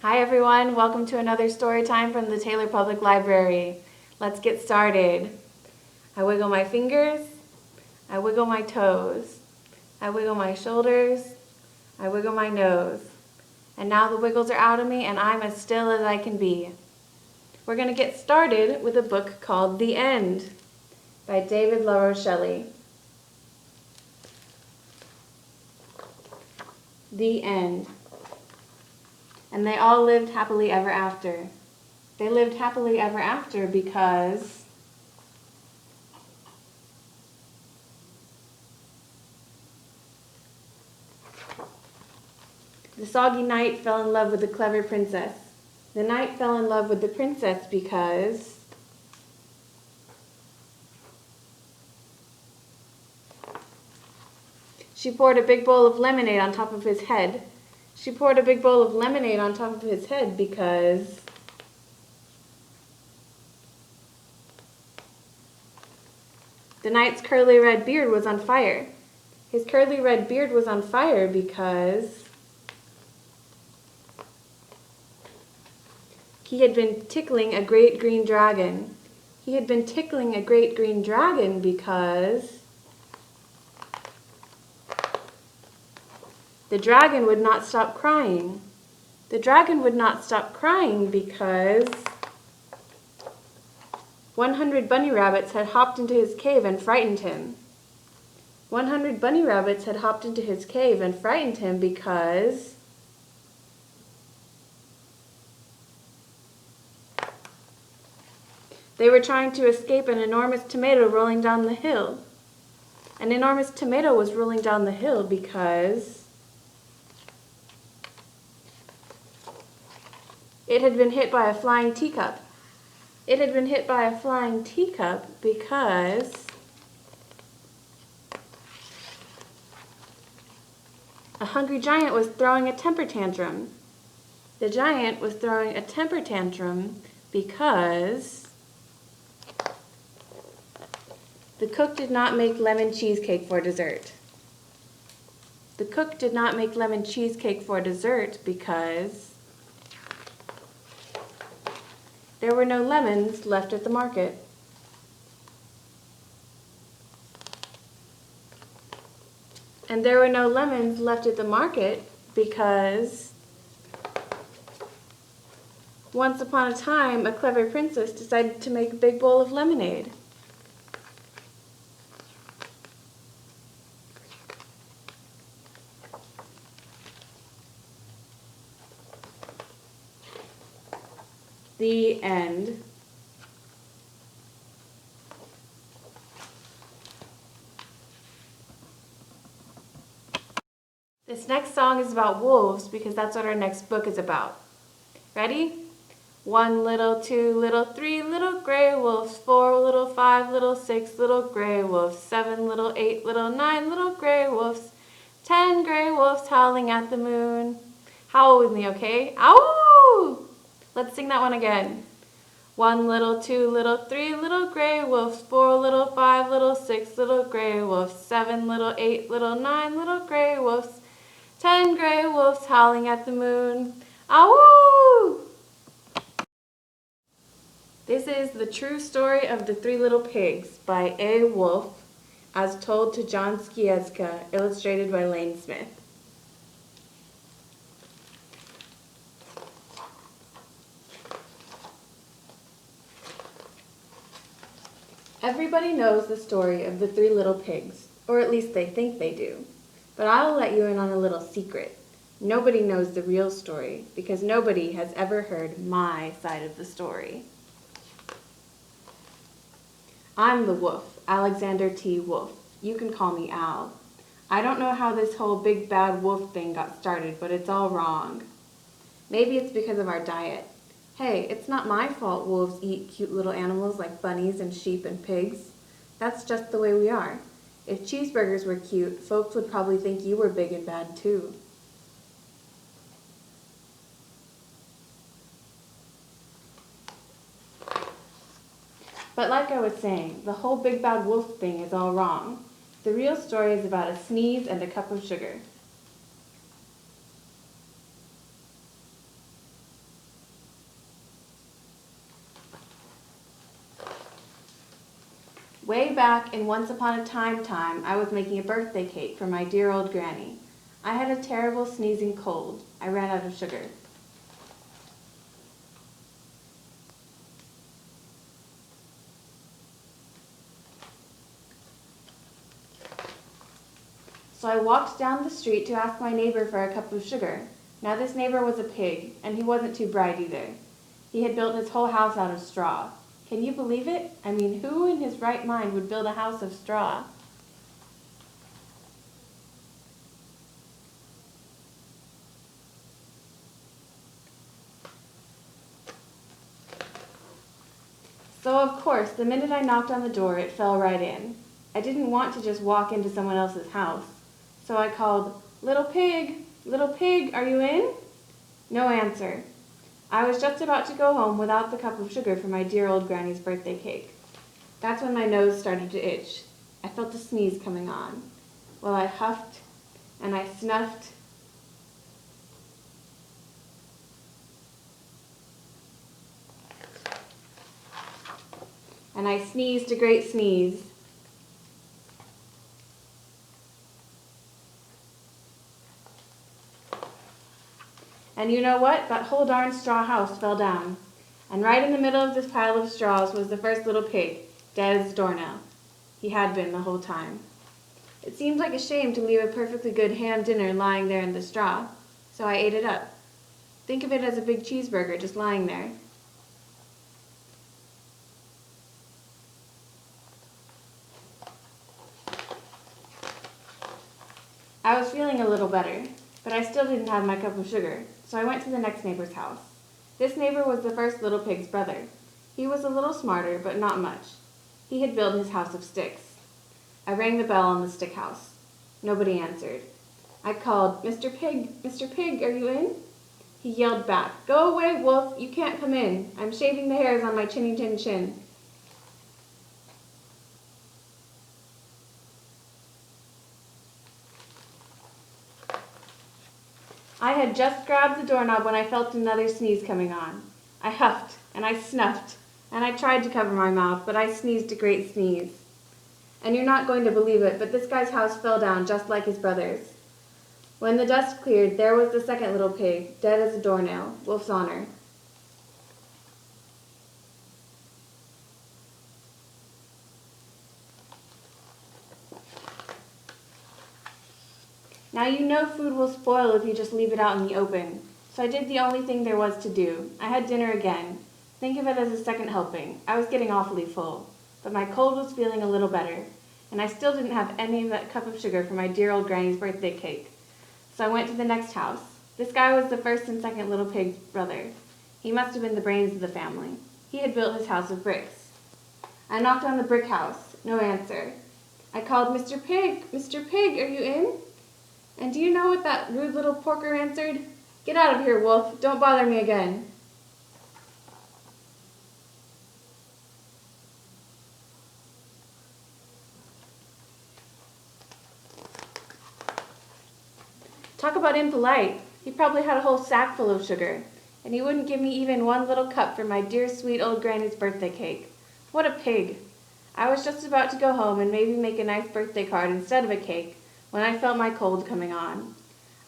Hi everyone, welcome to another story time from the Taylor Public Library. Let's get started. I wiggle my fingers, I wiggle my toes, I wiggle my shoulders, I wiggle my nose. And now the wiggles are out of me and I'm as still as I can be. We're going to get started with a book called The End by David LaRochelle. The End. And they all lived happily ever after. They lived happily ever after because the soggy knight fell in love with the clever princess. The knight fell in love with the princess because she poured a big bowl of lemonade on top of his head. She poured a big bowl of lemonade on top of his head because the knight's curly red beard was on fire. His curly red beard was on fire because he had been tickling a great green dragon. He had been tickling a great green dragon because the dragon would not stop crying. The dragon would not stop crying because 100 bunny rabbits had hopped into his cave and frightened him. 100 bunny rabbits had hopped into his cave and frightened him because they were trying to escape an enormous tomato rolling down the hill. An enormous tomato was rolling down the hill because it had been hit by a flying teacup. It had been hit by a flying teacup because a hungry giant was throwing a temper tantrum. The giant was throwing a temper tantrum because the cook did not make lemon cheesecake for dessert. The cook did not make lemon cheesecake for dessert because there were no lemons left at the market. And there were no lemons left at the market because once upon a time a clever princess decided to make a big bowl of lemonade. The end. This next song is about wolves because that's what our next book is about. Ready? 1 little, 2 little, 3 little gray wolves, 4 little, 5 little, 6 little gray wolves, 7 little, 8 little, 9 little gray wolves, 10 gray wolves howling at the moon. Howl with me, okay? Ow! Let's sing that one again. 1 little, 2 little, 3 little gray wolves, 4 little, 5 little, 6 little gray wolves, 7 little, 8 little, 9 little gray wolves, 10 gray wolves howling at the moon. Ow! This is The True Story of the Three Little Pigs by A. Wolfe, as told to John Skieska, illustrated by Lane Smith. Everybody knows the story of the three little pigs, or at least they think they do. But I'll let you in on a little secret. Nobody knows the real story because nobody has ever heard my side of the story. I'm the wolf, Alexander T. Wolf. You can call me Al. I don't know how this whole big bad wolf thing got started, but it's all wrong. Maybe it's because of our diet. Hey, it's not my fault wolves eat cute little animals like bunnies and sheep and pigs. That's just the way we are. If cheeseburgers were cute, folks would probably think you were big and bad too. But like I was saying, the whole big bad wolf thing is all wrong. The real story is about a sneeze and a cup of sugar. Way back in Once Upon a Time, I was making a birthday cake for my dear old granny. I had a terrible sneezing cold. I ran out of sugar. So I walked down the street to ask my neighbor for a cup of sugar. Now this neighbor was a pig, and he wasn't too bright either. He had built his whole house out of straw. Can you believe it? I mean, who in his right mind would build a house of straw? So of course, the minute I knocked on the door, it fell right in. I didn't want to just walk into someone else's house. So I called, Little pig, are you in? No answer. I was just about to go home without the cup of sugar for my dear old granny's birthday cake. That's when my nose started to itch. I felt a sneeze coming on. Well, I huffed and I snuffed. And I sneezed a great sneeze. And you know what? That whole darn straw house fell down. And right in the middle of this pile of straws was the first little pig, dead as a doornail. He had been the whole time. It seemed like a shame to leave a perfectly good ham dinner lying there in the straw, so I ate it up. Think of it as a big cheeseburger just lying there. I was feeling a little better, but I still didn't have my cup of sugar, so I went to the next neighbor's house. This neighbor was the first little pig's brother. He was a little smarter, but not much. He had built his house of sticks. I rang the bell on the stick house. Nobody answered. I called, Mr. Pig, are you in? He yelled back, Go away, wolf, you can't come in. I'm shaving the hairs on my chinny chin chin. I had just grabbed the doorknob when I felt another sneeze coming on. I huffed, and I snuffed, and I tried to cover my mouth, but I sneezed a great sneeze. And you're not going to believe it, but this guy's house fell down just like his brother's. When the dust cleared, there was the second little pig, dead as a doornail, Wolf's honor. Now you know food will spoil if you just leave it out in the open. So I did the only thing there was to do. I had dinner again. Think of it as a second helping. I was getting awfully full, but my cold was feeling a little better, and I still didn't have any of that cup of sugar for my dear old granny's birthday cake. So I went to the next house. This guy was the first and second little pig's brother. He must have been the brains of the family. He had built his house of bricks. I knocked on the brick house. No answer. I called, Mr. Pig, are you in? And do you know what that rude little porker answered? Get out of here, wolf. Don't bother me again. Talk about impolite. He probably had a whole sack full of sugar, and he wouldn't give me even one little cup for my dear sweet old granny's birthday cake. What a pig. I was just about to go home and maybe make a nice birthday card instead of a cake when I felt my cold coming on.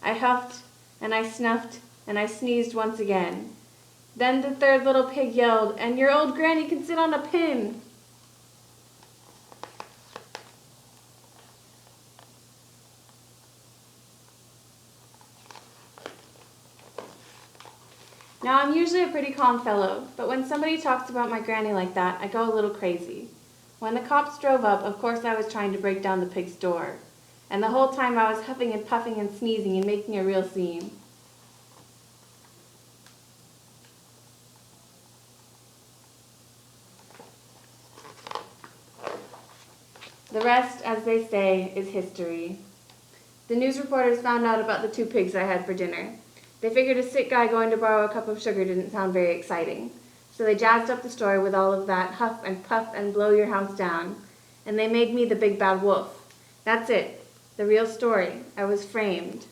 I huffed, and I snuffed, and I sneezed once again. Then the third little pig yelled, and your old granny can sit on a pin. Now I'm usually a pretty calm fellow, but when somebody talks about my granny like that, I go a little crazy. When the cops drove up, of course I was trying to break down the pig's door. And the whole time I was huffing and puffing and sneezing and making a real scene. The rest, as they say, is history. The news reporters found out about the 2 pigs I had for dinner. They figured a sick guy going to borrow a cup of sugar didn't sound very exciting. So they jazzed up the story with all of that huff and puff and blow your house down. And they made me the big bad wolf. That's it. The real story. I was framed.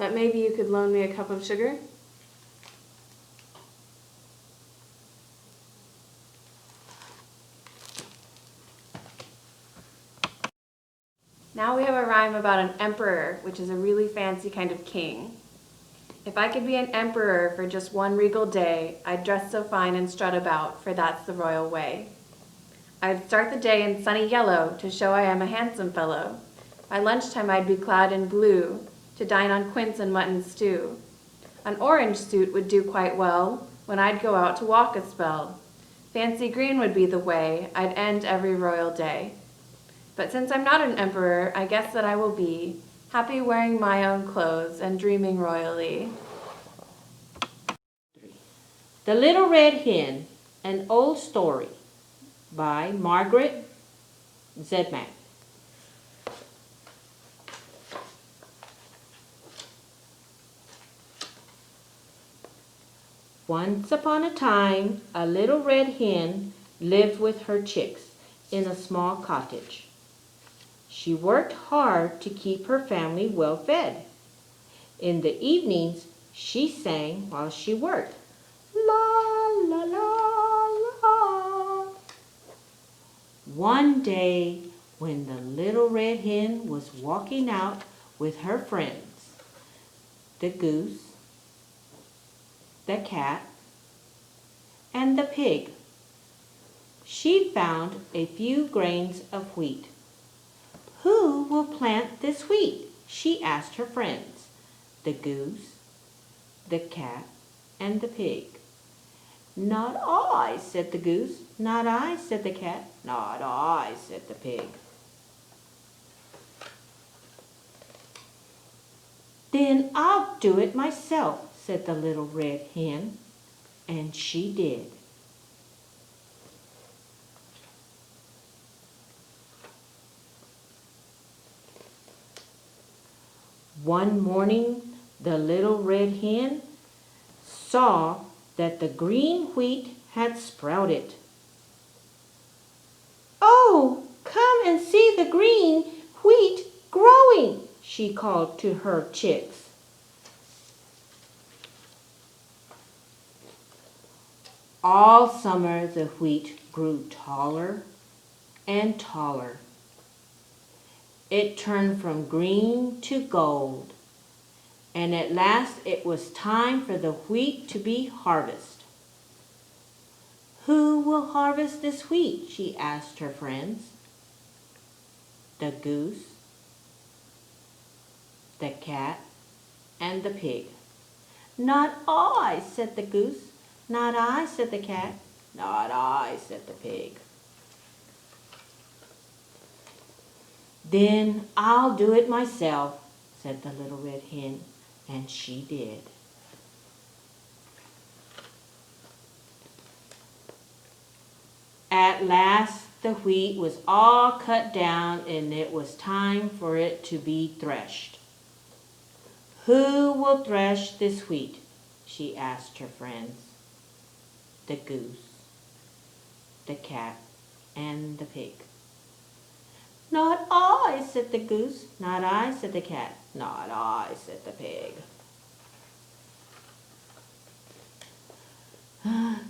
but maybe you could loan me a cup of sugar? Now we have a rhyme about an emperor, which is a really fancy kind of king. If I could be an emperor for just one regal day, I'd dress so fine and strut about, for that's the royal way. I'd start the day in sunny yellow, to show I am a handsome fellow. By lunchtime I'd be clad in blue, to dine on quince and mutton stew. An orange suit would do quite well, when I'd go out to walk a spell. Fancy green would be the way, I'd end every royal day. But since I'm not an emperor, I guess that I will be happy wearing my own clothes and dreaming royally. The Little Red Hen, an old story by Margaret Zedmack. Once upon a time, a little red hen lived with her chicks in a small cottage. She worked hard to keep her family well fed. In the evenings, she sang while she worked. La, la, la, la. One day, when the little red hen was walking out with her friends, the goose, the cat, and the pig, she found a few grains of wheat. "Who will plant this wheat?" she asked her friends, the goose, the cat, and the pig. "Not I," said the goose. "Not I," said the cat. "Not I," said the pig. "Then I'll do it myself," said the little red hen, and she did. One morning, the little red hen saw that the green wheat had sprouted. "Oh, come and see the green wheat growing," she called to her chicks. All summer the wheat grew taller and taller. It turned from green to gold, and at last it was time for the wheat to be harvested. "Who will harvest this wheat?" she asked her friends. The goose, the cat, and the pig. "Not I," said the goose. "Not I," said the cat. "Not I," said the pig. "Then I'll do it myself," said the little red hen, and she did. At last the wheat was all cut down, and it was time for it to be threshed. "Who will thresh this wheat?" she asked her friends, the goose, the cat, and the pig. "Not I," said the goose. "Not I," said the cat. "Not I," said the pig.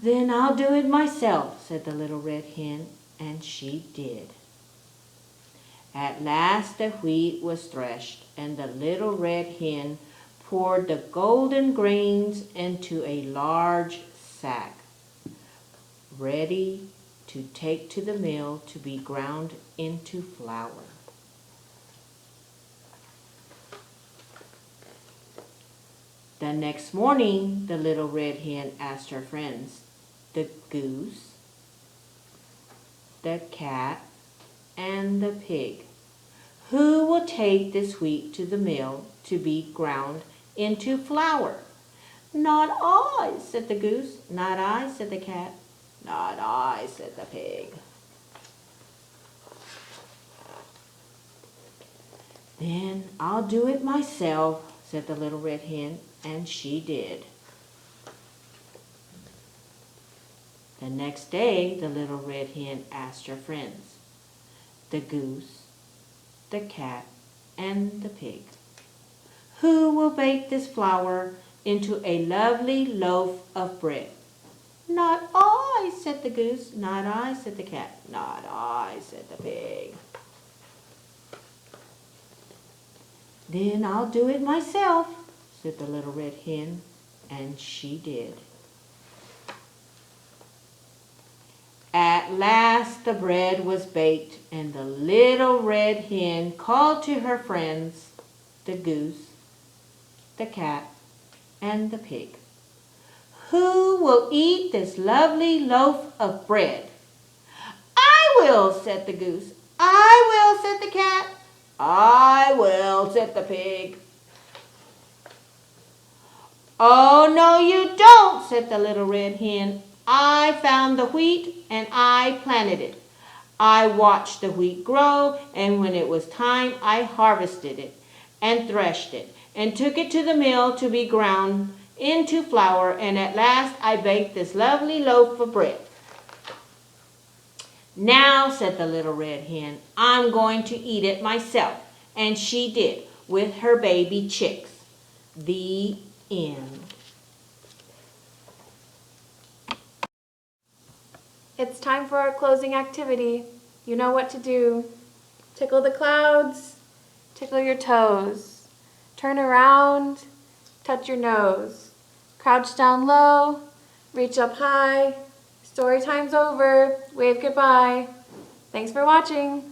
"Then I'll do it myself," said the little red hen, and she did. At last the wheat was threshed, and the little red hen poured the golden grains into a large sack, ready to take to the mill to be ground into flour. The next morning, the little red hen asked her friends, the goose, the cat, and the pig, "Who will take this wheat to the mill to be ground into flour?" "Not I," said the goose. "Not I," said the cat. "Not I," said the pig. "Then I'll do it myself," said the little red hen, and she did. The next day, the little red hen asked her friends, the goose, the cat, and the pig, Who will bake this flour into a lovely loaf of bread? Not I, said the goose. Not I, said the cat. Not I, said the pig. Then I'll do it myself, said the little red hen, and she did. At last the bread was baked, and the little red hen called to her friends, the goose, the cat, and the pig. Who will eat this lovely loaf of bread? I will, said the goose. I will, said the cat. I will, said the pig. Oh, no, you don't, said the little red hen. I found the wheat and I planted it. I watched the wheat grow, and when it was time, I harvested it and threshed it and took it to the mill to be ground into flour, and at last I baked this lovely loaf of bread. Now, said the little red hen, I'm going to eat it myself. And she did, with her baby chicks. The end. It's time for our closing activity. You know what to do. Tickle the clouds, tickle your toes. Turn around, touch your nose. Crouch down low, reach up high. Story time's over. Wave goodbye. Thanks for watching.